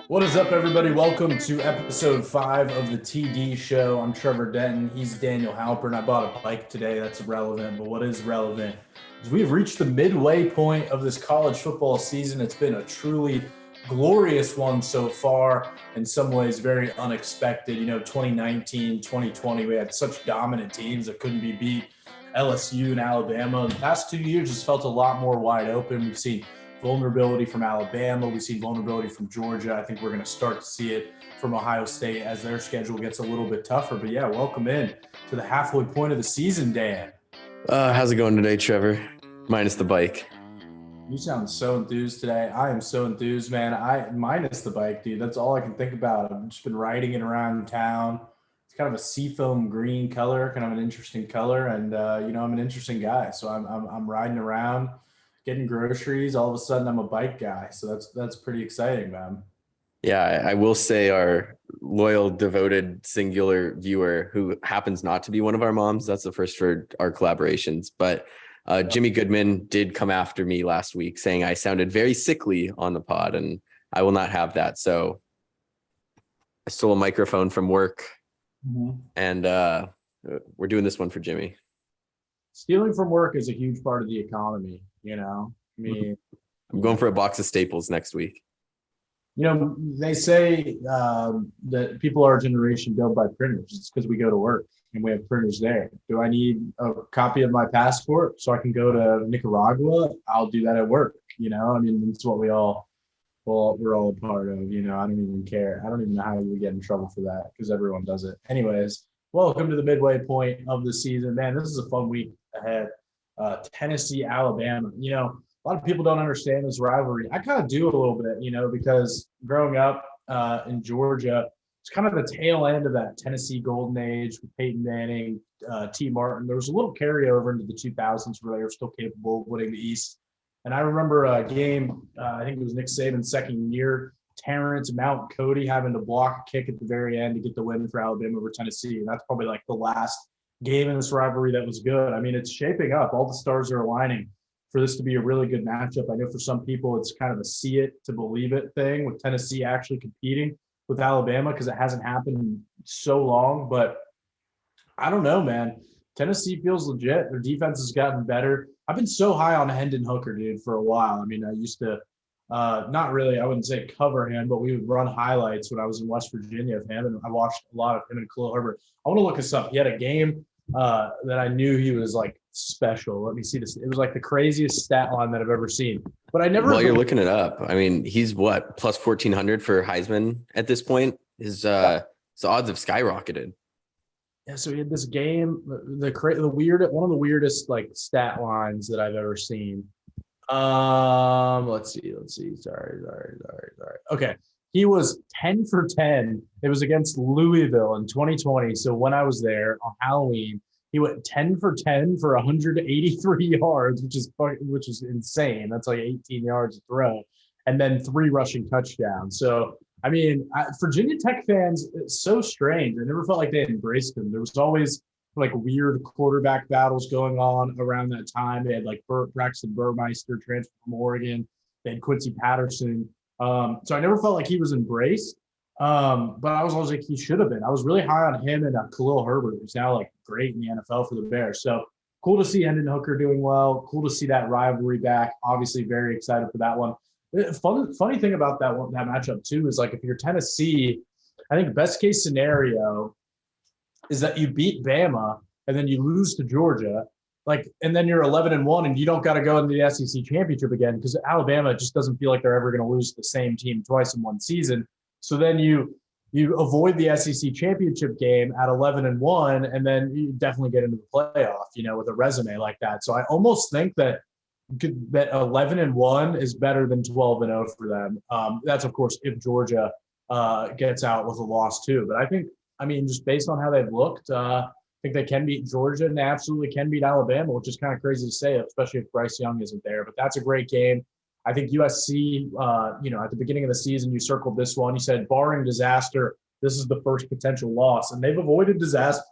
What is up, everybody? Welcome to episode 5 of the TD show. I'm Trevor Denton. He's Daniel Hailpern. I bought a bike today. That's irrelevant, but what is relevant is we've reached the midway point of this college football season. It's been a truly glorious one so far, in some ways very unexpected. 2019, 2020, we had such dominant teams that couldn't be beat. LSU and Alabama. The past 2 years just felt a lot more wide open. We've seen vulnerability from Alabama. We see vulnerability from Georgia. I think we're going to start to see it from Ohio State as their schedule gets a little bit tougher. But yeah, welcome in to the halfway point of the season, Dan. How's it going today, Trevor? Minus the bike. You sound so enthused today. I am so enthused, man. Minus the bike, dude. That's all I can think about. I've just been riding it around town. It's kind of a seafoam green color, kind of an interesting color. And, I'm an interesting guy. So I'm riding around, getting groceries. All of a sudden I'm a bike guy. So that's pretty exciting, man. Yeah, I will say our loyal, devoted, singular viewer who happens not to be one of our moms. That's the first for our collaborations. But Jimmy Goodman did come after me last week saying I sounded very sickly on the pod, and I will not have that. So I stole a microphone from work, and we're doing this one for Jimmy. Stealing from work is a huge part of the economy, I mean, I'm going for a box of Staples next week. They say that people our generation don't buy printers. It's because we go to work and we have printers there. Do I need a copy of my passport so I can go to Nicaragua? I'll do that at work. It's what we're all a part of. I don't even care. I don't even know how you would get in trouble for that because everyone does it. Anyways, welcome to the midway point of the season. Man, this is a fun week ahead. Tennessee, Alabama. A lot of people don't understand this rivalry. I kind of do a little bit, because growing up in Georgia, it's kind of the tail end of that Tennessee golden age with Peyton Manning, T. Martin. There was a little carryover into the 2000s where they were still capable of winning the East. And I remember a game, I think it was Nick Saban's second year, Terrence Mount Cody having to block a kick at the very end to get the win for Alabama over Tennessee. And that's probably like the last game in this rivalry that was good. I mean, it's shaping up. All the stars are aligning for this to be a really good matchup. I know for some people it's kind of a see it to believe it thing with Tennessee actually competing with Alabama because it hasn't happened in so long. But I don't know, man. Tennessee feels legit. Their defense has gotten better. I've been so high on Hendon Hooker, dude, for a while. I mean, I used to not really, I wouldn't say cover him, but we would run highlights when I was in West Virginia of him, and I watched a lot of him and Khalil Herbert. I want to look this up. He had a game that I knew he was like special. Let me see this. It was like the craziest stat line that I've ever seen. But I never. While you're looking it up, I mean, he's what, plus 1,400 for Heisman at this point? His odds have skyrocketed. Yeah, so he had this game, the weird, one of the weirdest like stat lines that I've ever seen. Let's see. Sorry. Okay. He was 10 for 10. It was against Louisville in 2020. So when I was there on Halloween, he went 10 for 10 for 183 yards, which is insane. That's like 18 yards a throw, and then 3 rushing touchdowns. So, I mean, Virginia Tech fans, it's so strange. I never felt like they embraced him. There was always like weird quarterback battles going on around that time. They had like Braxton Burmeister transfer from Oregon. They had Quincy Patterson. So I never felt like he was embraced. But I was always like, he should have been. I was really high on him and Khalil Herbert, who's now like great in the NFL for the Bears. So cool to see Hendon Hooker doing well. Cool to see that rivalry back. Obviously very excited for that one. Funny thing about that matchup too is like if you're Tennessee, I think best case scenario is that you beat Bama and then you lose to Georgia, and then you're 11-1 and you don't got to go into the SEC championship again because Alabama just doesn't feel like they're ever going to lose to the same team twice in one season. So then you avoid the SEC championship game at 11-1, and then you definitely get into the playoff, with a resume like that. So I almost think that 11-1 is better than 12-0 for them. That's of course if Georgia gets out with a loss too. But I mean, just based on how they've looked, I think they can beat Georgia and they absolutely can beat Alabama, which is kind of crazy to say, especially if Bryce Young isn't there. But that's a great game. I think USC, at the beginning of the season, you circled this one. You said, barring disaster, this is the first potential loss. And they've avoided disaster.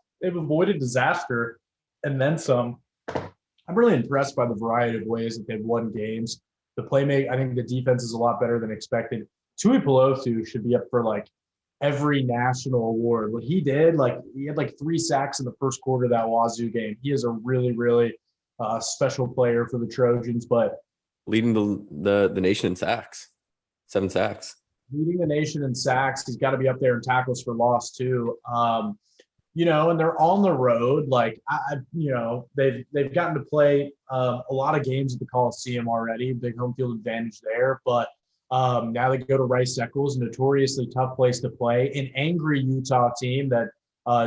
And then some. I'm really impressed by the variety of ways that they've won games. I think the defense is a lot better than expected. Tuipulotu should be up for like every national award. What he did, like he had like 3 sacks in the first quarter of that Wazoo game. He is a really, really special player for the Trojans, but leading the nation in sacks, 7 sacks. Leading the nation in sacks. He's got to be up there in tackles for loss too. And they're on the road. Like they've gotten to play a lot of games at the Coliseum already. Big home field advantage there, but now they go to Rice Eccles, notoriously tough place to play. An angry Utah team that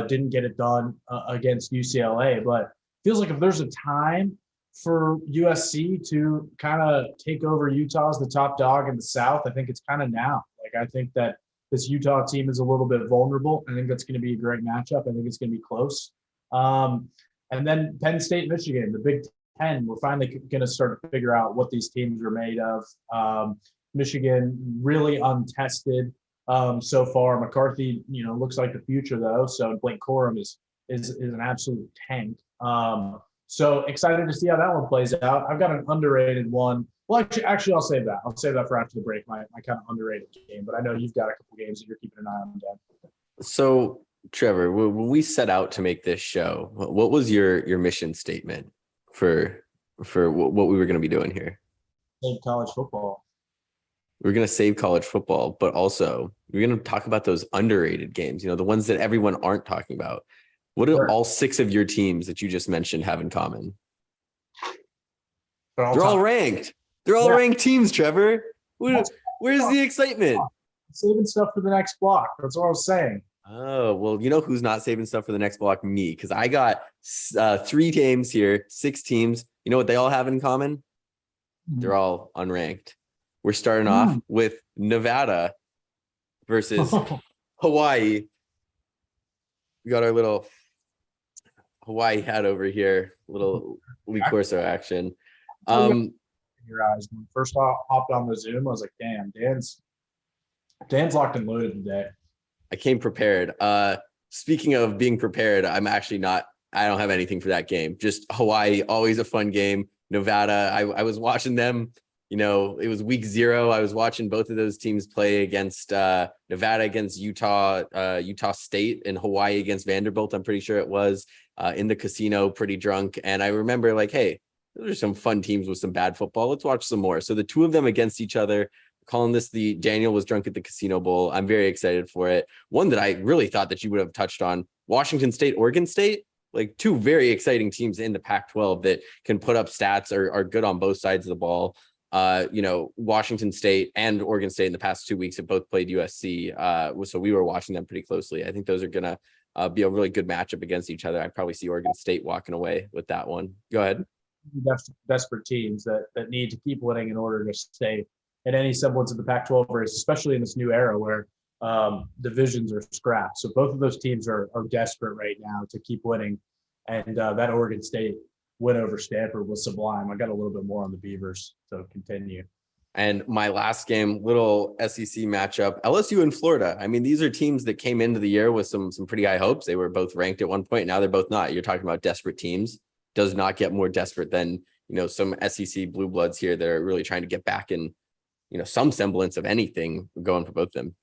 didn't get it done against UCLA, but feels like if there's a time for USC to kind of take over Utah as the top dog in the South, I think it's kind of now. Like I think that this Utah team is a little bit vulnerable. I think that's going to be a great matchup. I think it's going to be close. And then Penn State, Michigan, the Big Ten, we're finally going to start to figure out what these teams are made of. Michigan really untested so far. McCarthy, looks like the future though. So Blake Corum is an absolute tank. So excited to see how that one plays out. I've got an underrated one. Well, actually, I'll save that. I'll save that for after the break. My kind of underrated game, but I know you've got a couple games that you're keeping an eye on, Dan. So, Trevor, when we set out to make this show, what was your mission statement for what we were going to be doing here? Save college football. We're going to save college football, but also we're going to talk about those underrated games. The ones that everyone aren't talking about. What do all 6 of your teams that you just mentioned have in common? They're all ranked. They're all ranked teams, Trevor. Where's the excitement? Saving stuff for the next block. That's what I was saying. Oh, well, who's not saving stuff for the next block? Me, because I got 3 games here, 6 teams. You know what they all have in common? They're all unranked. We're starting off with Nevada versus Hawaii. We got our little Hawaii hat over here, little Lee Corso action. Your eyes. When we first hopped on the Zoom, I was like, damn, Dan's locked and loaded today. I came prepared. Speaking of being prepared, I'm actually not, I don't have anything for that game. Just Hawaii, always a fun game. Nevada, I was watching them, it was week 0. I was watching both of those teams play against Nevada against Utah State, and Hawaii against Vanderbilt. I'm pretty sure it was in the casino, pretty drunk. And I remember like, hey, those are some fun teams with some bad football. Let's watch some more. So the 2 of them against each other, calling this the Daniel was drunk at the Casino Bowl. I'm very excited for it. One that I really thought that you would have touched on, Washington State, Oregon State, like 2 very exciting teams in the Pac-12 that can put up stats, are good on both sides of the ball. Washington State and Oregon State in the past 2 weeks have both played USC. So we were watching them pretty closely. I think those are going to be a really good matchup against each other. I probably see Oregon State walking away with that one. Go ahead. Desperate teams that need to keep winning in order to stay in any semblance of the Pac-12 race, especially in this new era where divisions are scrapped. So both of those teams are desperate right now to keep winning. And that Oregon State win over Stanford was sublime. I got a little bit more on the Beavers, so continue. And my last game, little SEC matchup, LSU and Florida. I mean, these are teams that came into the year with some pretty high hopes. They were both ranked at one point. Now they're both not. You're talking about desperate teams. Does not get more desperate than, some SEC blue bloods here that are really trying to get back in, some semblance of anything going for both of them.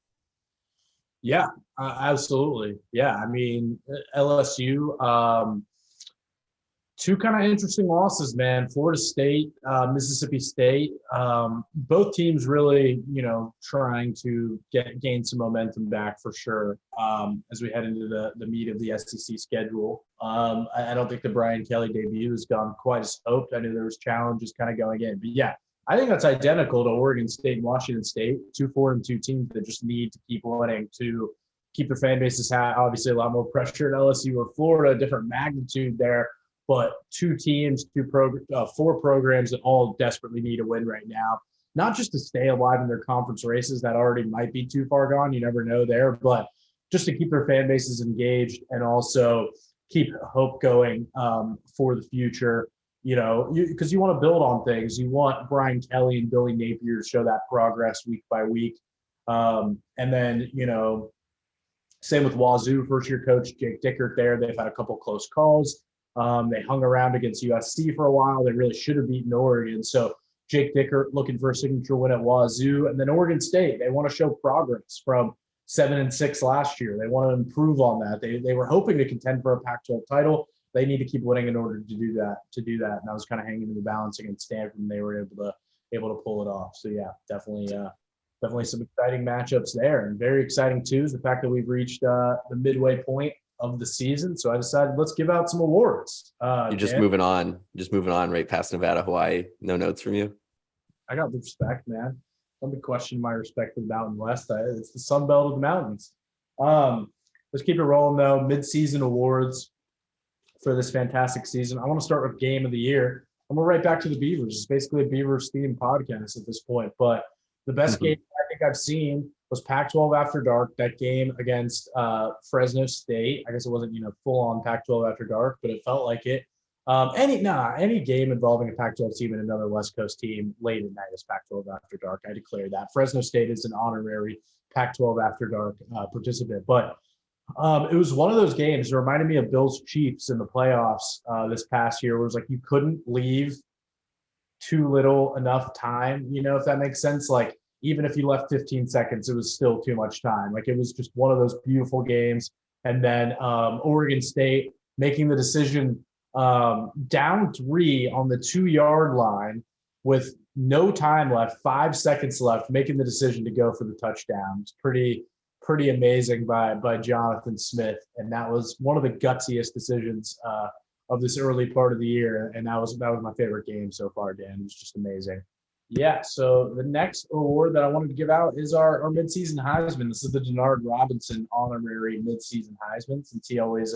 Yeah, absolutely. Yeah. I mean, LSU, 2 kind of interesting losses, man. Florida State, Mississippi State, both teams really, trying to gain some momentum back for sure as we head into the meat of the SEC schedule. I don't think the Brian Kelly debut has gone quite as hoped. I knew there was challenges kind of going in, but yeah, I think that's identical to Oregon State and Washington State, 2 4-2 teams that just need to keep winning to keep their fan bases high. Obviously, a lot more pressure at LSU or Florida, different magnitude there. But 2 teams, 4 programs that all desperately need a win right now, not just to stay alive in their conference races that already might be too far gone. You never know there, but just to keep their fan bases engaged and also keep hope going for the future, because you want to build on things. You want Brian Kelly and Billy Napier to show that progress week by week. And then, same with Wazoo, first-year coach Jake Dickert there. They've had a couple close calls. They hung around against USC for a while. They really should have beaten Oregon. So Jake Dicker looking for a signature win at Wazoo. And then Oregon State, they want to show progress from 7-6 last year. They want to improve on that. They were hoping to contend for a Pac-12 title. They need to keep winning in order to do that. And I was kind of hanging in the balance against Stanford, and they were able to pull it off. So yeah, definitely some exciting matchups there, and very exciting too is the fact that we've reached the midway point of the season. So I decided let's give out some awards. You're just moving on right past Nevada, Hawaii. No notes from you. I got the respect, man. Don't be questioning my respect for the Mountain West. It's the Sun Belt of the mountains. Let's keep it rolling though. Mid-season awards for this fantastic season. I want to start with game of the year. And we're right back to the Beavers. It's basically a Beavers themed podcast at this point. But the best game I think I've seen was Pac-12 After Dark. That game against Fresno State. I guess it wasn't full on Pac-12 After Dark, but it felt like it. Any game involving a Pac-12 team and another West Coast team late at night is Pac-12 After Dark. I declare that. Fresno State is an honorary Pac-12 After Dark participant, but it was one of those games. It reminded me of Bills Chiefs in the playoffs this past year, where it was like you couldn't leave too little enough time, if that makes sense. Like even if you left 15 seconds, it was still too much time. Like it was just one of those beautiful games. And then Oregon State making the decision down 3 on the 2-yard line with no time left, 5 seconds left, making the decision to go for the touchdown. It's pretty amazing by Jonathan Smith. And that was one of the gutsiest decisions of this early part of the year. And that was my favorite game so far, Dan. It was just amazing. Yeah, so the next award that I wanted to give out is our midseason Heisman. This is the Denard Robinson honorary midseason Heisman, since he always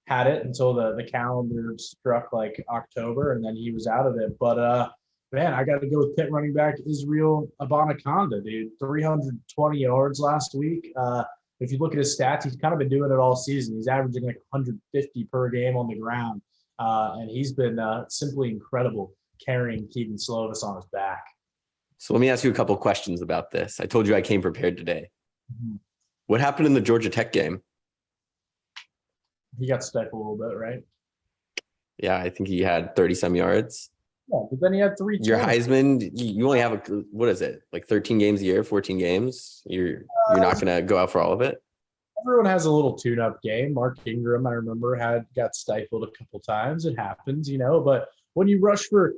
had it until the calendar struck like October, and then he was out of it. But man, I got to go with Pitt running back Israel Abanikanda, dude. 320 yards last week. If you look at his stats, he's kind of been doing it all season. He's averaging like 150 per game on the ground, and he's been simply incredible, carrying Keaton Slovis on his back. So let me ask you a couple questions about this. I told you I came prepared today. Mm-hmm. What happened in the Georgia Tech game? He got stifled a little bit, right? Yeah, I think he had 30-some yards. Yeah, but then he had 3. Your Heisman, you only have what is it, like 13 games a year, 14 games? You're not going to go out for all of it? Everyone has a little tune-up game. Mark Ingram, I remember, got stifled a couple times. It happens, but when you rush for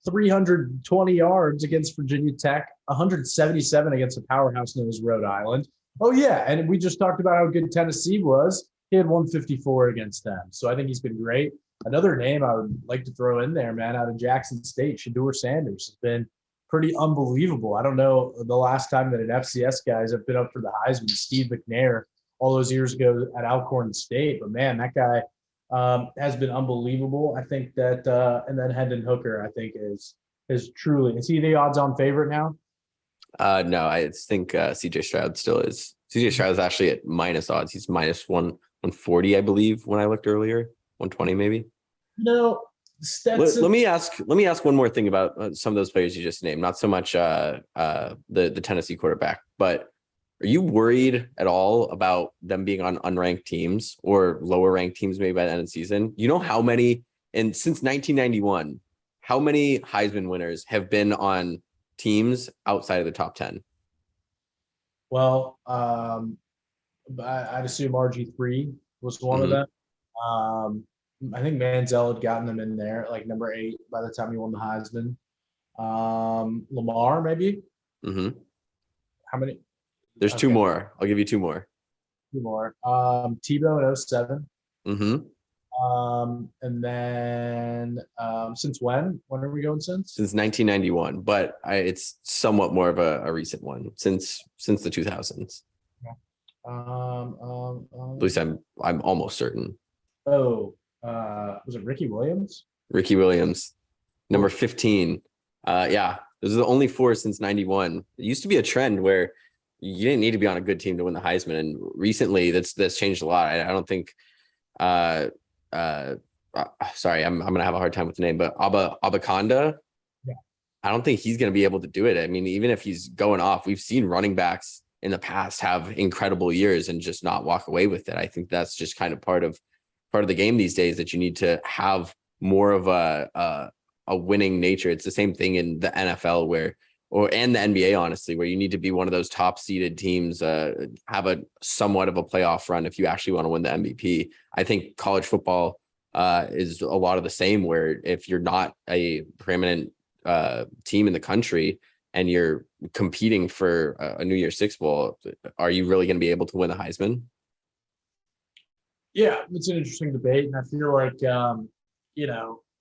320 yards against Virginia Tech, 177 against a powerhouse known as Rhode Island. Oh, yeah, and we just talked about how good Tennessee was. He had 154 against them. So I think he's been great. Another name I would like to throw in there, man, out of Jackson State, Shedeur Sanders, has been pretty unbelievable. I don't know the last time that an FCS guys have been up for the Heisman. Steve McNair all those years ago at Alcorn State. But, man, that guy has been unbelievable. I think that and then Hendon Hooker, I think, is truly – is he the odds-on favorite now? No, I think CJ Stroud still is. CJ Stroud is actually at minus odds. He's minus 140, I believe, when I looked earlier. 120 maybe. Stetson. Let me ask one more thing about some of those players you just named. Not so much the Tennessee quarterback, but are you worried at all about them being on unranked teams or lower ranked teams maybe by the end of the season? You know how many, and since 1991, how many Heisman winners have been on teams outside of the top 10? Well, I'd assume RG3 was one of them. I think Manziel had gotten them in there, like number 8 by the time he won the Heisman. Lamar, maybe. Mm-hmm. How many? There's 2 more. I'll give you 2 more. 2 more. Tebow in 07. Mm-hmm. And then since when? When are we going since? Since 1991, but it's somewhat more of a recent one since the 2000s. At least I'm almost certain. Was it Ricky Williams? Ricky Williams, number 15. Yeah, those are the only 4 since 91. It used to be a trend where you didn't need to be on a good team to win the Heisman, and recently that's changed a lot. I don't think. Sorry, I'm gonna have a hard time with the name, but Abanikanda. Yeah. I don't think he's gonna be able to do it. I mean, even if he's going off, we've seen running backs in the past have incredible years and just not walk away with it. I think that's just kind of part of the game these days, that you need to have more of a a winning nature. It's the same thing in the NFL and the NBA, honestly, where you need to be one of those top seeded teams, have a somewhat of a playoff run if you actually want to win the MVP. I think college football is a lot of the same, where if you're not a preeminent team in the country and you're competing for a New Year's Six Bowl, are you really going to be able to win the Heisman? Yeah, it's an interesting debate, and I feel like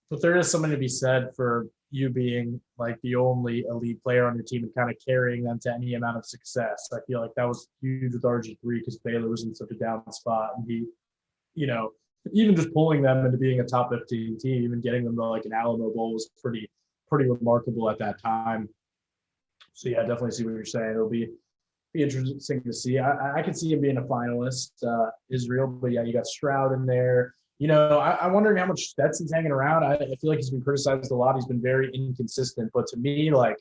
but there is something to be said for you being like the only elite player on your team and kind of carrying them to any amount of success. I feel like that was huge with RG3 because Baylor was in such a down spot, and he, even just pulling them into being a top 15 team and getting them to like an Alamo Bowl was pretty remarkable at that time. So yeah, I definitely see what you're saying. It'll be interesting to see. I could see him being a finalist, Israel, but yeah, you got Stroud in there. I'm wondering how much Stetson's hanging around. I feel like he's been criticized a lot. He's been very inconsistent, but to me, like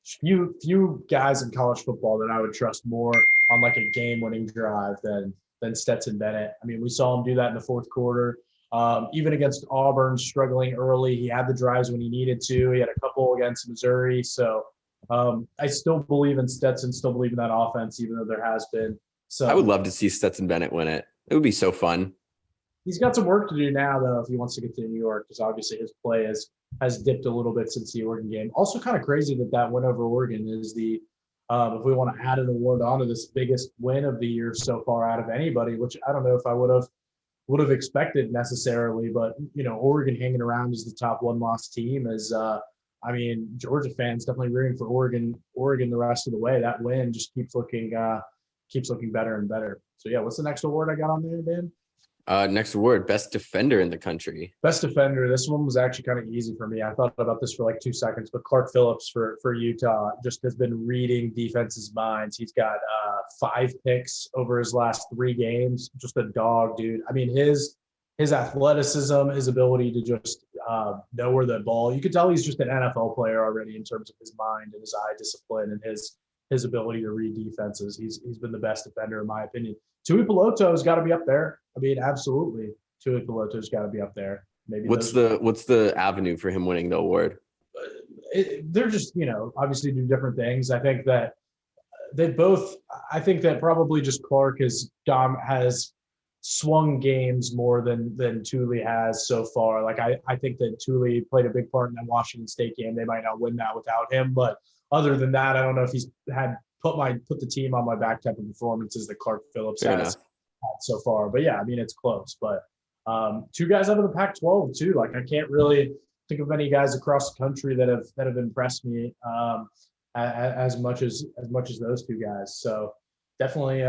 few guys in college football that I would trust more on like a game-winning drive than Stetson Bennett. I mean, we saw him do that in the fourth quarter. Even against Auburn, struggling early, he had the drives when he needed to. He had a couple against Missouri, so. I still believe in Stetson, still believe in that offense, even though there has been some. I would love to see Stetson Bennett win it. It would be so fun. He's got some work to do now, though, if he wants to get to New York, because obviously his play has dipped a little bit since the Oregon game. Also kind of crazy that win over Oregon is the if we want to add an award onto this biggest win of the year so far out of anybody, which I don't know if I would have expected necessarily, but Oregon hanging around as the top one-loss team is Georgia fans definitely rooting for Oregon the rest of the way. That win just keeps looking better and better. So yeah, what's the next award I got on there, Dan? Next award, best defender in the country. Best defender. This one was actually kind of easy for me. I thought about this for like 2 seconds, but Clark Phillips for Utah just has been reading defenses' minds. He's got 5 picks over his last 3 games. Just a dog, dude. I mean, his athleticism, his ability to just know where the ball. You could tell he's just an NFL player already in terms of his mind and his eye discipline and his ability to read defenses. He's been the best defender in my opinion. Tui Peloto's got to be up there. I mean, absolutely, Tui Peloto's got to be up there. Maybe what's the avenue for him winning the award? They're just obviously do different things. I think that I think that probably just Clark has swung games more than Tuli has so far. Like I think that Tuli played a big part in that Washington State game. They might not win that without him, but other than that, I don't know if he's had put the team on my back type of performances that Clark Phillips has had so far. But yeah, I mean it's close. But 2 guys out of the Pac-12 too. Like I can't really think of any guys across the country that have impressed me as much as those 2 guys. So. Definitely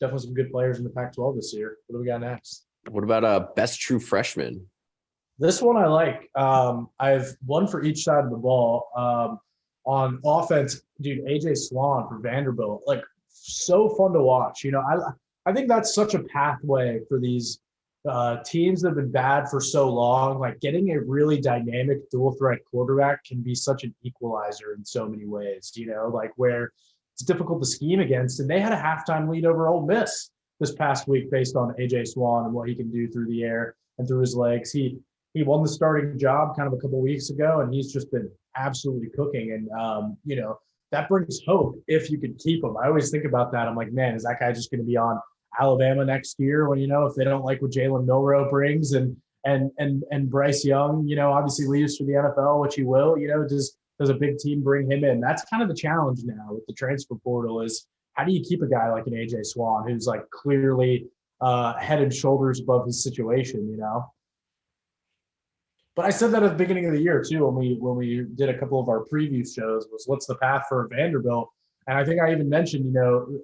some good players in the Pac-12 this year. What do we got next? What about best true freshman? This one I like. I have one for each side of the ball. On offense, dude, AJ Swan for Vanderbilt, like so fun to watch. I think that's such a pathway for these teams that have been bad for so long. Like getting a really dynamic dual threat quarterback can be such an equalizer in so many ways. Like where it's difficult to scheme against. And they had a halftime lead over Ole Miss this past week based on AJ Swan and what he can do through the air and through his legs. He won the starting job kind of a couple of weeks ago, and he's just been absolutely cooking. And, that brings hope if you could keep him. I always think about that. I'm like, man, is that guy just going to be on Alabama next year when, if they don't like what Jalen Milroe brings and Bryce Young, obviously leaves for the NFL, which he will, does a big team bring him in? That's kind of the challenge now with the transfer portal is how do you keep a guy like an AJ Swan who's like clearly head and shoulders above his situation, But I said that at the beginning of the year too when we did a couple of our preview shows was what's the path for Vanderbilt? And I think I even mentioned,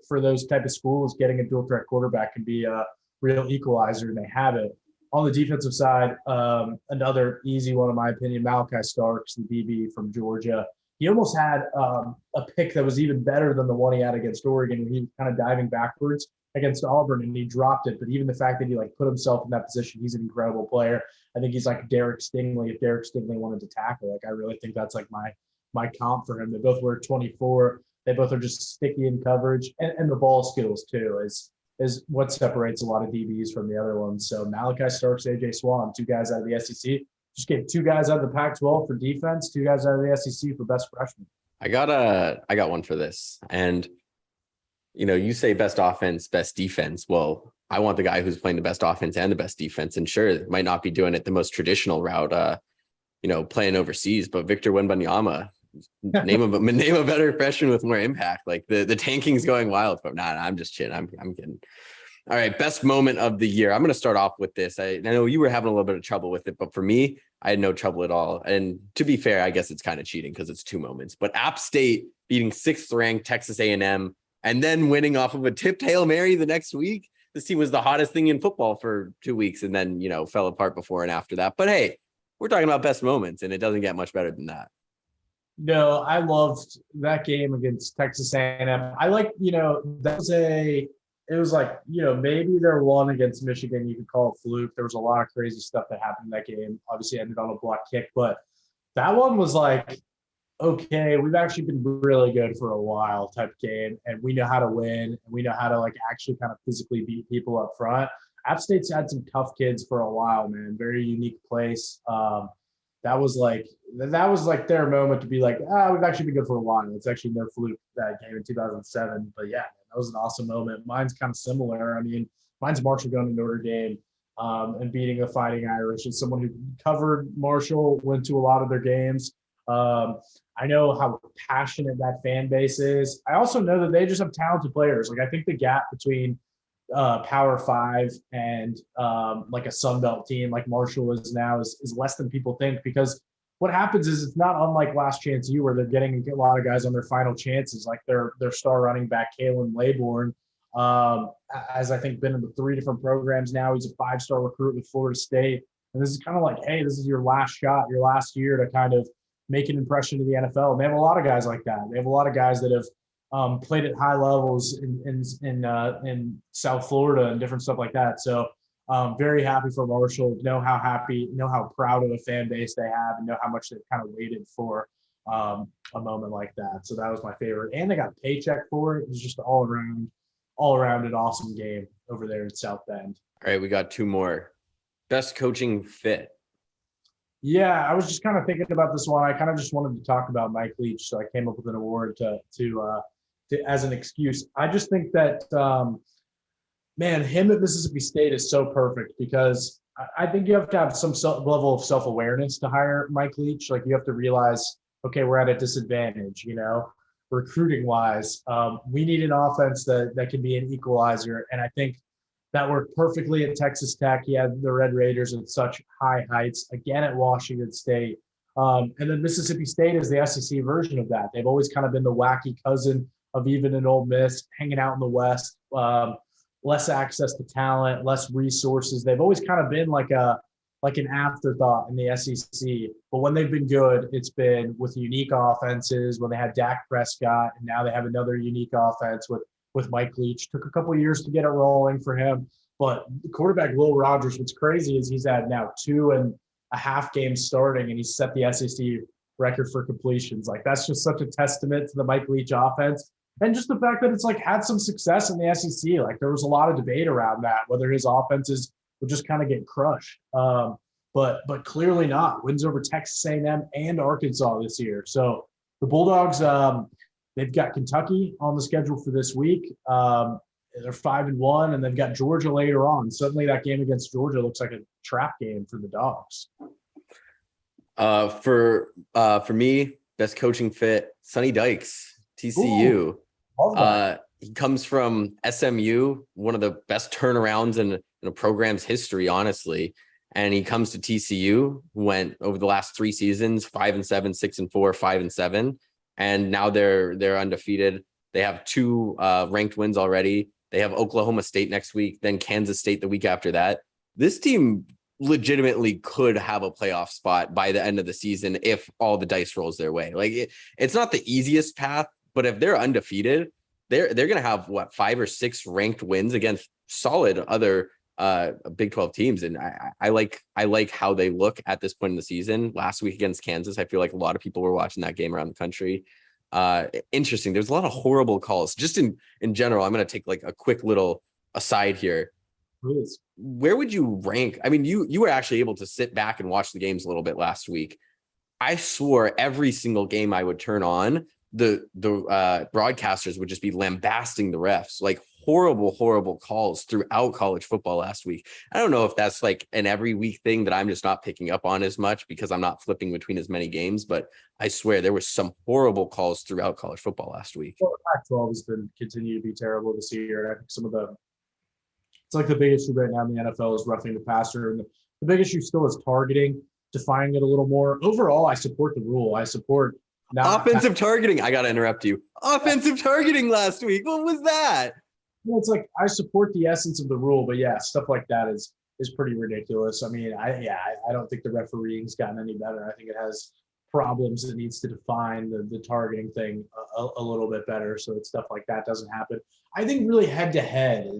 for those type of schools, getting a dual threat quarterback can be a real equalizer, and they have it. On the defensive side, another easy one, in my opinion, Malachi Starks, the DB from Georgia. He almost had a pick that was even better than the one he had against Oregon. He was kind of diving backwards against Auburn, and he dropped it. But even the fact that he put himself in that position, he's an incredible player. I think he's like Derek Stingley if Derek Stingley wanted to tackle. I really think that's like my comp for him. They both wear 24. They both are just sticky in coverage, and the ball skills too is what separates a lot of DBs from the other ones. So Malachi Starks, AJ Swan, 2 guys out of the SEC. just get 2 guys out of the Pac-12 for defense, 2 guys out of the SEC for best freshman. I got one for this. And, you say best offense, best defense. Well, I want the guy who's playing the best offense and the best defense. And sure, might not be doing it the most traditional route, playing overseas, but Victor Wembanyama, name a better freshman with more impact. Like the tanking's going wild. But nah, I'm just kidding. I'm kidding. All right, best moment of the year. I'm going to start off with this. I know you were having a little bit of trouble with it, but for me, I had no trouble at all. And to be fair, I guess it's kind of cheating because it's 2 moments. But App State beating 6th ranked Texas A&M and then winning off of a tipped Hail Mary the next week. This team was the hottest thing in football for 2 weeks and then, fell apart before and after that. But hey, we're talking about best moments, and it doesn't get much better than that. No, I loved that game against Texas A&M. I like, it was like, maybe their one against Michigan, you could call it fluke. There was a lot of crazy stuff that happened in that game. Obviously ended on a block kick, but that one was like, okay, we've actually been really good for a while type game, and we know how to win, and we know how to like actually kind of physically beat people up front. App State's had some tough kids for a while, man. Very unique place. That was like their moment to be like, we've actually been good for a while. It's actually no fluke that game in 2007. But yeah, man, that was an awesome moment. Mine's kind of similar. I mean, mine's Marshall going to Notre Dame and beating the Fighting Irish. As someone who covered Marshall, went to a lot of their games. I know how passionate that fan base is. I also know that they just have talented players. Like I think the gap between Power 5 and like a Sun Belt team like Marshall is now is less than people think, because what happens is it's not unlike Last Chance U, where they're getting a lot of guys on their final chances, like their star running back Kalen Laybourne, as I think been in the 3 different programs now. He's a 5-star recruit with Florida State, and this is kind of like, hey, this is your last shot, your last year to kind of make an impression to the NFL. And they have a lot of guys like that. They have a lot of guys that have played at high levels in South Florida and different stuff like that. So very happy for Marshall. Know how proud of a fan base they have, and know how much they've kind of waited for a moment like that. So that was my favorite. And they got a paycheck for it. It was just all around an awesome game over there in South Bend. All right, we got 2 more. Best coaching fit. Yeah, I was just kind of thinking about this one. I kind of just wanted to talk about Mike Leach, so I came up with an award to as an excuse. I just think that, man, him at Mississippi State is so perfect, because I think you have to have some level of self-awareness to hire Mike Leach. Like you have to realize, okay, we're at a disadvantage, recruiting wise. We need an offense that can be an equalizer. And I think that worked perfectly at Texas Tech. He had the Red Raiders at such high heights, again at Washington State. And then Mississippi State is the SEC version of that. They've always kind of been the wacky cousin of even an Ole Miss, hanging out in the West, less access to talent, less resources. They've always kind of been like an afterthought in the SEC. But when they've been good, it's been with unique offenses. When they had Dak Prescott, and now they have another unique offense with Mike Leach. Took a couple of years to get it rolling for him. But the quarterback Will Rogers, what's crazy is he's had now 2.5 games starting, and he's set the SEC record for completions. Like that's just such a testament to the Mike Leach offense. And just the fact that it's like had some success in the SEC. Like there was a lot of debate around that, whether his offenses would just kind of get crushed. But clearly not. Wins over Texas A&M and Arkansas this year. So the Bulldogs, they've got Kentucky on the schedule for this week. They're 5-1, and they've got Georgia later on. Suddenly that game against Georgia looks like a trap game for the Dogs. For me, best coaching fit, Sonny Dykes, TCU. He comes from SMU, one of the best turnarounds in a program's history, honestly. And he comes to TCU, went over the last 3 seasons, 5-7, 6-4, 5-7. And now they're undefeated. They have 2 ranked wins already. They have Oklahoma State next week, then Kansas State the week after that. This team legitimately could have a playoff spot by the end of the season if all the dice rolls their way. Like it's not the easiest path, but if they're undefeated, they're going to have 5 or 6 ranked wins against solid other Big 12 teams. And I like how they look at this point in the season. Last week against Kansas, I feel like a lot of people were watching that game around the country. Interesting. There's a lot of horrible calls just in general. I'm going to take like a quick little aside here. Please. Where would you rank? I mean, you were actually able to sit back and watch the games a little bit last week. I swore every single game I would turn on, the broadcasters would just be lambasting the refs, like horrible calls throughout college football last week. I don't know if that's like an every week thing that I'm just not picking up on as much because I'm not flipping between as many games, but I swear there was some horrible calls throughout college football last week. Well, Pac-12 has been continue to be terrible this year. And I think it's like the big issue right now in the NFL is roughing the passer. And the big issue still is targeting, defining it a little more. Overall, I support the rule. I support not offensive targeting. I got to interrupt you. Offensive targeting last week. What was that? Well, it's like I support the essence of the rule, but yeah, stuff like that is pretty ridiculous. I mean, I don't think the refereeing's gotten any better. I think it has problems. It needs to define the targeting thing a little bit better so that stuff like that doesn't happen. I think really head to head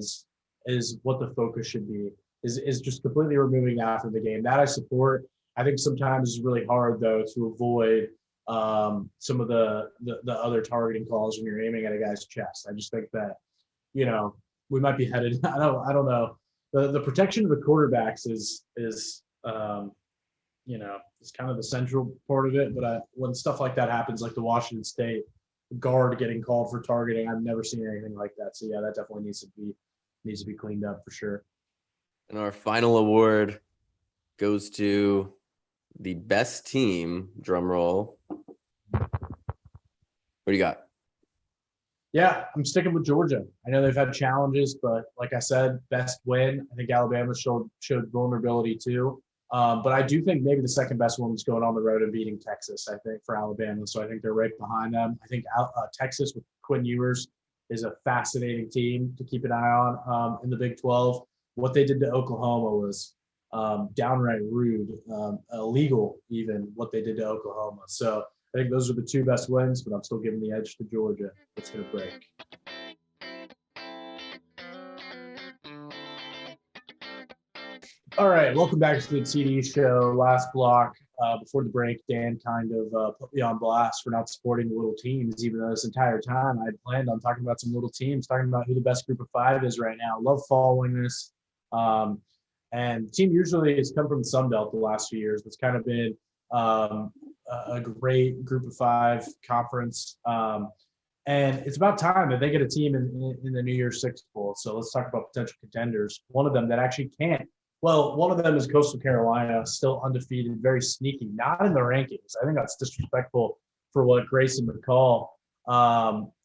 is what the focus should be. Is just completely removing that from the game. That I support. I think sometimes it's really hard though to avoid some of the other targeting calls when you're aiming at a guy's chest. I just think that, we might be headed. I don't know. The protection of the quarterbacks is kind of the central part of it. But when stuff like that happens, like the Washington State guard getting called for targeting, I've never seen anything like that. So yeah, that definitely needs to be cleaned up for sure. And our final award goes to the best team. Drum roll. What do you got? Yeah, I'm sticking with Georgia. I know they've had challenges, but like I said, best win. I think Alabama showed vulnerability too. But I do think maybe the second best one was going on the road and beating Texas, I think, for Alabama. So I think they're right behind them. I think Texas with Quinn Ewers is a fascinating team to keep an eye on in the Big 12. What they did to Oklahoma was downright rude, illegal even, what they did to Oklahoma. So I think those are the two best wins, but I'm still giving the edge to Georgia. It's going to break. All right, welcome back to the TD show. Last block before the break, Dan kind of put me on blast for not supporting the little teams, even though this entire time I had planned on talking about some little teams, talking about who the best group of five is right now. Love following this. And the team usually has come from the Sun Belt the last few years. It's kind of been a great group of five conference. And it's about time that they get a team in the New Year's Six Bowl. So let's talk about potential contenders. One of them that actually can't. Well, one of them is Coastal Carolina, still undefeated, very sneaky, not in the rankings. I think that's disrespectful for what Grayson McCall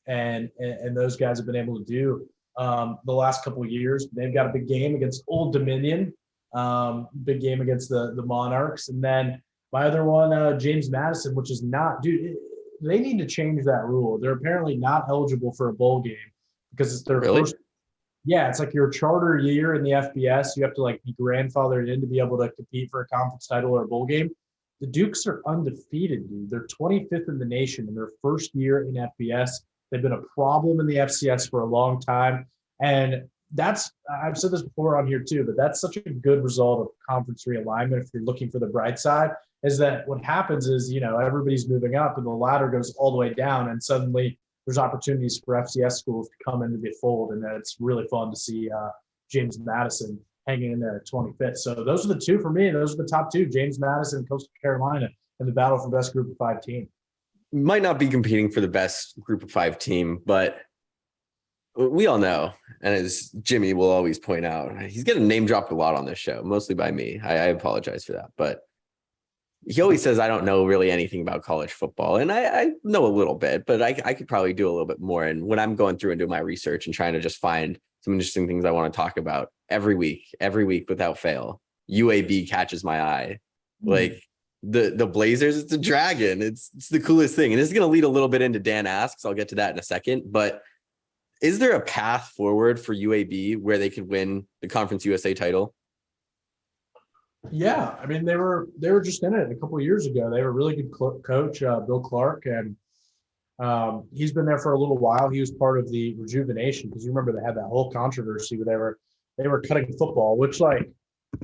and those guys have been able to do the last couple of years. They've got a big game against Old Dominion, big game against the Monarchs. And then my other one, James Madison, which is not – dude, they need to change that rule. They're apparently not eligible for a bowl game because it's their first – yeah, it's like your charter year in the FBS. You have to like be grandfathered in to be able to compete for a conference title or a bowl game. The Dukes are undefeated, dude. They're 25th in the nation in their first year in FBS. They've been a problem in the FCS for a long time. And that's, I've said this before on here too, but that's such a good result of conference realignment. If you're looking for the bright side, is that what happens is, everybody's moving up and the ladder goes all the way down and suddenly there's opportunities for FCS schools to come into the fold. And it's really fun to see James Madison hanging in there at 25th. So those are the two for me. Those are the top two, James Madison and Coastal Carolina in the battle for best group of five team. Might not be competing for the best group of five team, but we all know, and as Jimmy will always point out, he's getting name dropped a lot on this show, mostly by me. I apologize for that, but he always says I don't know really anything about college football, and I know a little bit, but I could probably do a little bit more. And when I'm going through and doing my research and trying to just find some interesting things I want to talk about every week without fail, UAB catches my eye. Like the Blazers, it's a dragon. It's the coolest thing, and this is going to lead a little bit into Dan Asks. I'll get to that in a second, but is there a path forward for UAB where they could win the Conference USA title? Yeah, I mean they were just in it a couple of years ago. They were a really good coach, Bill Clark, and he's been there for a little while. He was part of the rejuvenation because you remember they had that whole controversy where they were cutting football, which like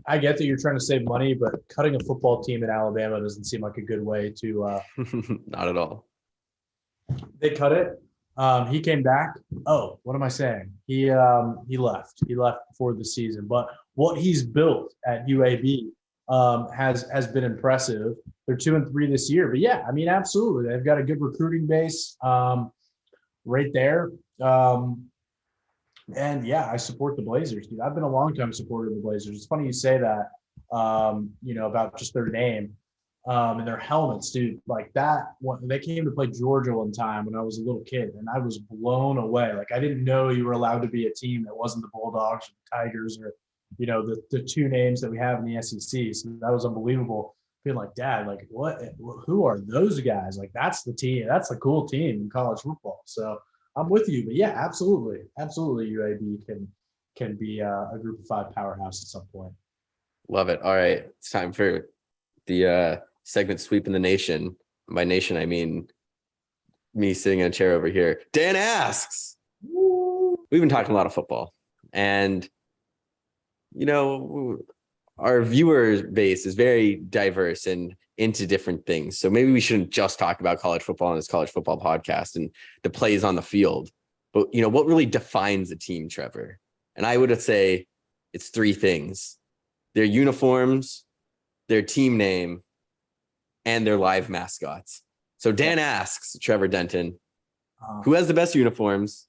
I get that you're trying to save money, but cutting a football team in Alabama doesn't seem like a good way to. Not at all. They cut it. He came back. Oh, what am I saying? He left. He left before the season. But what he's built at UAB has been impressive. They're 2-3 this year. But yeah, I mean, absolutely, they've got a good recruiting base right there. And yeah, I support the Blazers, dude. I've been a long time supporter of the Blazers. It's funny you say that, about just their name and their helmets, dude. Like that, when they came to play Georgia one time when I was a little kid, and I was blown away. Like I didn't know you were allowed to be a team that wasn't the Bulldogs or the Tigers or, the two names that we have in the SEC. So that was unbelievable. Being like, Dad, like what? Who are those guys? Like that's the team. That's a cool team in college football. So I'm with you, but yeah, absolutely, absolutely, UAB can be a Group of 5 powerhouse at some point. Love it. All right, it's time for the segment Sweeping the Nation. By nation, I mean me sitting in a chair over here. Dan asks. We've been talking a lot of football, and our viewer base is very diverse and into different things. So maybe we shouldn't just talk about college football on this college football podcast and the plays on the field. But, what really defines a team, Trevor? And I would say it's 3 things: their uniforms, their team name, and their live mascots. So Dan asks Trevor Denton, who has the best uniforms,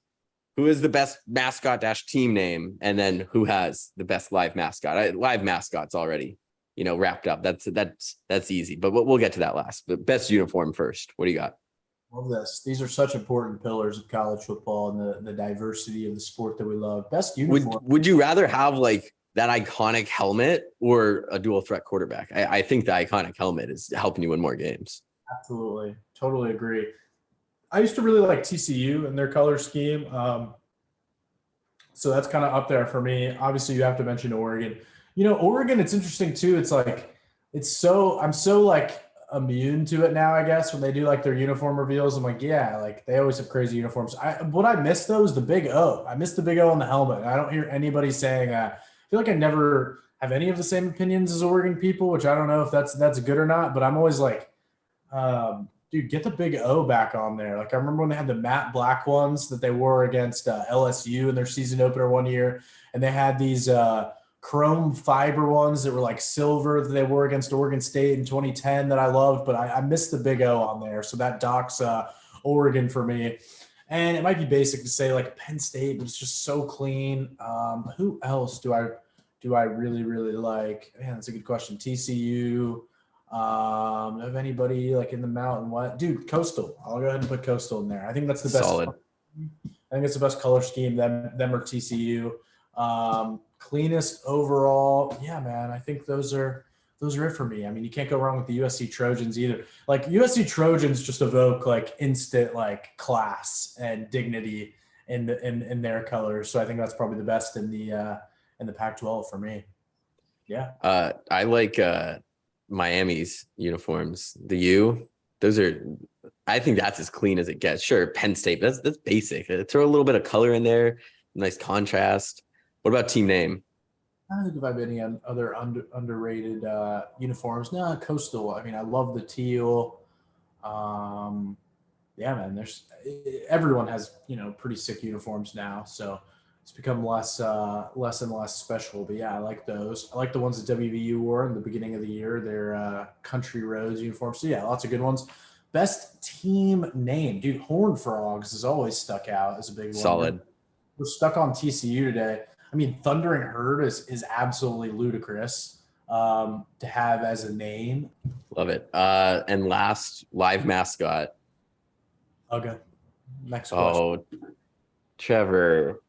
who is the best mascot - team name, and then who has the best live mascot? Live mascots already, wrapped up. That's easy, but we'll get to that last. But best uniform first. What do you got? Love this. These are such important pillars of college football and the diversity of the sport that we love. Best uniform. Would you rather have like that iconic helmet or a dual threat quarterback? I think the iconic helmet is helping you win more games. Absolutely. Totally agree. I used to really like TCU and their color scheme. So that's kind of up there for me. Obviously, you have to mention Oregon. Oregon, it's interesting too. It's like, I'm so like immune to it now, I guess, when they do like their uniform reveals. I'm like, yeah, like they always have crazy uniforms. What I miss though is the big O. I miss the big O on the helmet. I don't hear anybody saying that. I feel like I never have any of the same opinions as Oregon people, which I don't know if that's good or not, but I'm always like, dude, get the big O back on there. Like I remember when they had the matte black ones that they wore against LSU in their season opener one year, and they had these chrome fiber ones that were like silver that they wore against Oregon State in 2010 that I loved, but I missed the big O on there. So that docks Oregon for me. And it might be basic to say like Penn State, but it's just so clean. Who else do I really, really like? Man, that's a good question. TCU. Of anybody like in the Mountain West, dude, Coastal. I'll go ahead and put Coastal in there. I think that's the best. Solid. I think it's the best color scheme. Them or TCU. Cleanest overall. Yeah, man. I think those are it for me. I mean, you can't go wrong with the USC Trojans either. Like USC Trojans just evoke like instant like class and dignity in their colors. So I think that's probably the best in the Pac-12 for me. Yeah. I like Miami's uniforms. The U, I think that's as clean as it gets. Sure, Penn State, but that's basic. Throw a little bit of color in there, nice contrast. What about team name? I don't think if I have any other underrated uniforms. No, Coastal. I mean, I love the teal. Yeah, man. Everyone has pretty sick uniforms now, so it's become less and less special. But yeah, I like those. I like the ones that WVU wore in the beginning of the year. Their Country Roads uniforms. So yeah, lots of good ones. Best team name, dude. Horned Frogs has always stuck out as a big one. Solid. We're stuck on TCU today. I mean, Thundering Herd is absolutely ludicrous to have as a name. Love it. And last, live mascot. Okay. Next question. Oh, Trevor.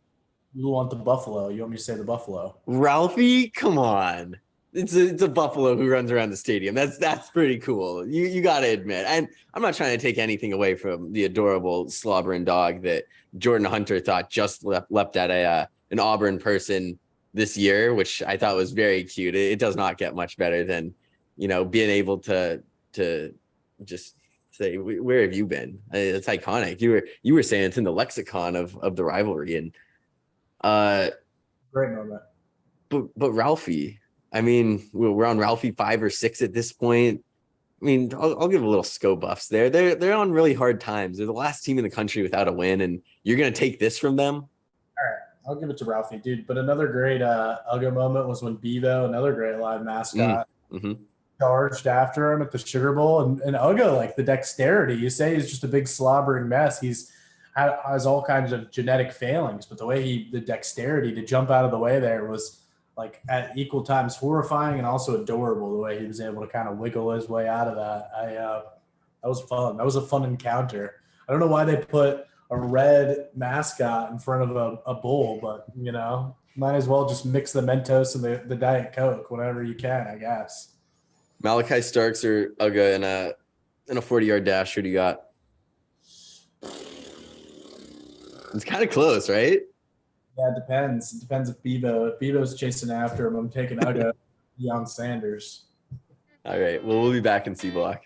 You want the buffalo? You want me to say the buffalo? Ralphie, come on. It's a buffalo who runs around the stadium. That's pretty cool. You got to admit. And I'm not trying to take anything away from the adorable slobbering dog that Jordan Hunter thought just leapt at an Auburn person this year, which I thought was very cute. It does not get much better than, being able to just say, where have you been? It's iconic. You were saying it's in the lexicon of the rivalry. And great moment. But Ralphie, I mean, we're on Ralphie 5 or 6 at this point. I mean, I'll give a little SCO buffs there. They're on really hard times. They're the last team in the country without a win, and you're gonna take this from them. All right, I'll give it to Ralphie, dude. But another great Uga moment was when Bevo, another great live mascot, charged after him at the Sugar Bowl, and Uga, like the dexterity. You say he's just a big slobbering mess. He's has all kinds of genetic failings, but the way the dexterity to jump out of the way there was like at equal times horrifying and also adorable. The way he was able to kind of wiggle his way out of that. That was fun. That was a fun encounter. I don't know why they put a red mascot in front of a bull, but might as well just mix the Mentos and the Diet Coke whenever you can, I guess. Malachi Starks or Uga in a 40-yard dash. Who do you got? It's kind of close, right? Yeah, it depends. It depends if Bevo's chasing after him. I'm taking Uga, Deion Sanders. All right. Well, we'll be back in C Block.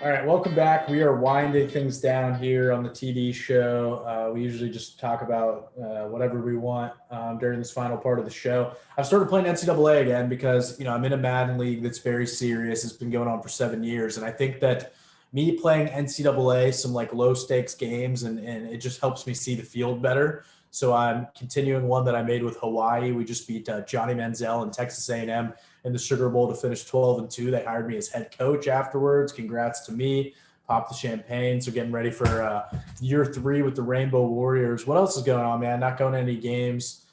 All right, welcome back. We are winding things down here on the TD show. We usually just talk about whatever we want during this final part of the show. I've started playing NCAA again because, I'm in a Madden league that's very serious. It's been going on for 7 years. And I think that me playing NCAA, some like low stakes games, and it just helps me see the field better. So I'm continuing one that I made with Hawaii. We just beat Johnny Manziel and Texas A&M in the Sugar Bowl to finish 12-2. They hired me as head coach afterwards. Congrats to me. Pop the champagne. So getting ready for year 3 with the Rainbow Warriors. What else is going on, man? Not going to any games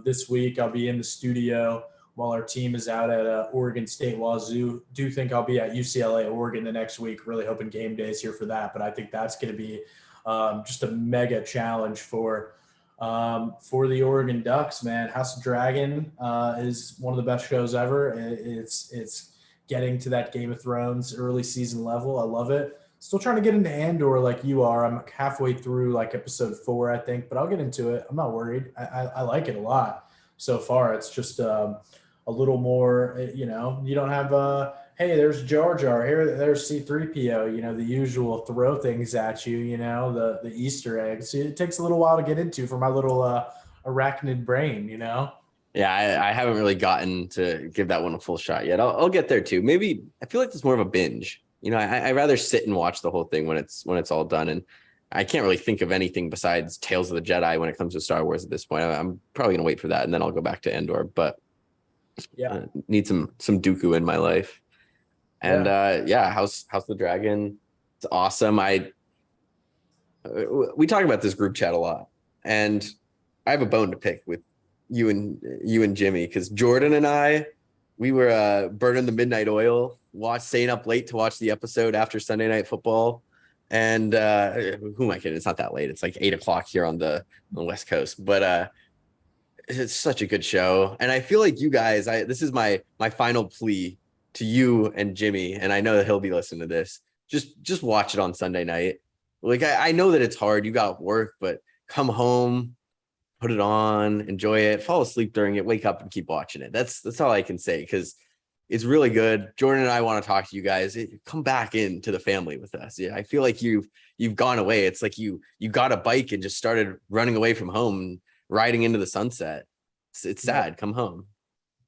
this week. I'll be in the studio while our team is out at Oregon State Wazoo. Do think I'll be at UCLA, Oregon the next week. Really hoping game days here for that. But I think that's going to be just a mega challenge for the Oregon Ducks, man. House of Dragon is one of the best shows ever. It's getting to that Game of Thrones early season level. I love it. Still trying to get into Andor like you are. I'm halfway through like episode 4, I think, but I'll get into it. I'm not worried. I like it a lot so far. It's just a little more, you don't have hey, there's Jar Jar. Here, there's C-3PO, the usual throw things at you, the Easter eggs. It takes a little while to get into for my little arachnid brain, Yeah, I haven't really gotten to give that one a full shot yet. I'll get there too. Maybe I feel like it's more of a binge. I rather sit and watch the whole thing when it's all done. And I can't really think of anything besides Tales of the Jedi when it comes to Star Wars at this point. I'm probably gonna wait for that, and then I'll go back to Andor. But yeah, need some Dooku in my life. And House of the Dragon, it's awesome. We talk about this group chat a lot, and I have a bone to pick with you and Jimmy, because Jordan and I, we were burning the midnight oil, staying up late to watch the episode after Sunday Night Football. And who am I kidding? It's not that late. It's like 8 o'clock here on the West Coast, but it's such a good show. And I feel like you guys, this is my final plea to you and Jimmy, and I know that he'll be listening to this. Just watch it on Sunday night. Like I know that it's hard. You got work, but come home, put it on, enjoy it, fall asleep during it, wake up and keep watching it. That's all I can say, because it's really good. Jordan and I want to talk to you guys. Come back into the family with us. Yeah, I feel like you've gone away. It's like you got a bike and just started running away from home and riding into the sunset. It's sad. Come home.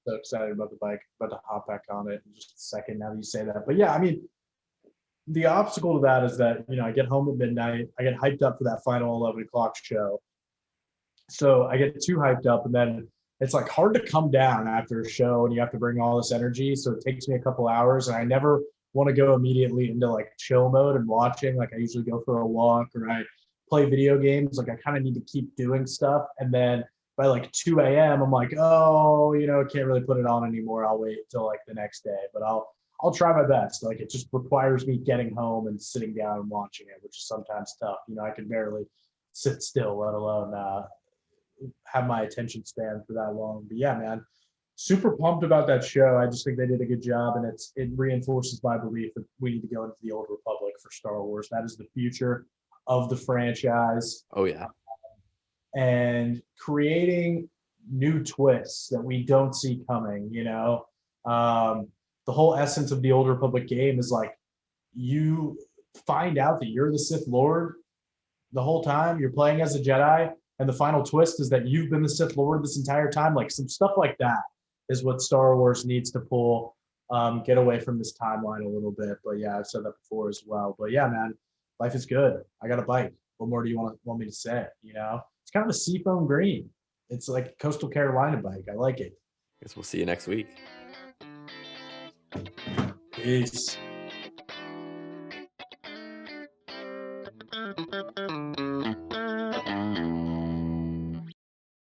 So excited about the bike, about to hop back on it in just a second now that you say that. But yeah, I mean, the obstacle to that is that, I get home at midnight. I get hyped up for that final 11 o'clock show. So I get too hyped up, and then it's like hard to come down after a show, and you have to bring all this energy. So it takes me a couple hours, and I never want to go immediately into like chill mode and watching. Like I usually go for a walk, or I play video games. Like I kind of need to keep doing stuff. And then by like 2 a.m., I'm like, oh, can't really put it on anymore. I'll wait till like the next day, but I'll try my best. Like it just requires me getting home and sitting down and watching it, which is sometimes tough. I can barely sit still, let alone have my attention span for that long. But yeah, man, super pumped about that show. I just think they did a good job, and it reinforces my belief that we need to go into the Old Republic for Star Wars. That is the future of the franchise. Oh yeah. And creating new twists that we don't see coming, the whole essence of the Old Republic game is like, you find out that you're the Sith Lord the whole time. You're playing as a Jedi, and the final twist is that you've been the Sith Lord this entire time. Like some stuff like that is what Star Wars needs to pull. Get away from this timeline a little bit. But yeah, I've said that before as well. But yeah, man, life is good. I got a bike. What more do you want me to say? It's kind of a seafoam green. It's like a Coastal Carolina bike. I like it. Guess we'll see you next week. Peace.